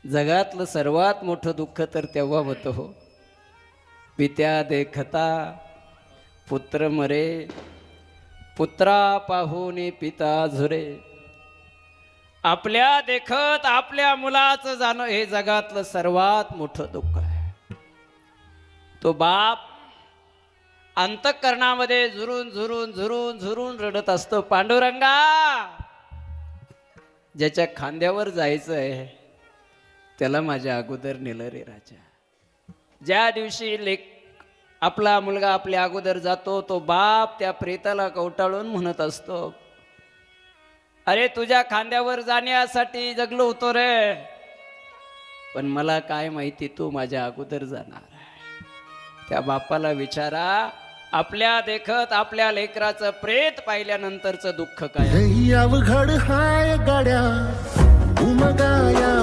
जगातलं सर्वात मोठं दुःख तर तेव्हा होतं हो, पित्या देखता पुत्र मरे, पुत्रा पाहुणे पिता झुरे. आपल्या देखत आपल्या मुलाचं जाणं हे जगातलं सर्वात मोठं दुःख आहे. तो बाप अंतःकरणामध्ये झुरून झुरून झुरून झुरून रडत असतो, पांडुरंगा ज्याच्या खांद्यावर जायचं आहे त्याला माझ्या अगोदर नेलं रे राजा. ज्या दिवशी आपला मुलगा आपल्या अगोदर जातो, तो बाप त्या प्रेताला कवटाळून म्हणत असतो, अरे तुझ्या खांद्यावर जाण्यासाठी जगलो होतो रे, पण मला काय माहिती तू माझ्या अगोदर जाणार. त्या बापाला विचारा, आपल्या देखत आपल्या लेकराचं प्रेत पाहिल्यानंतरचं दुःख काय. अवघड हाय गाड्या उमगाया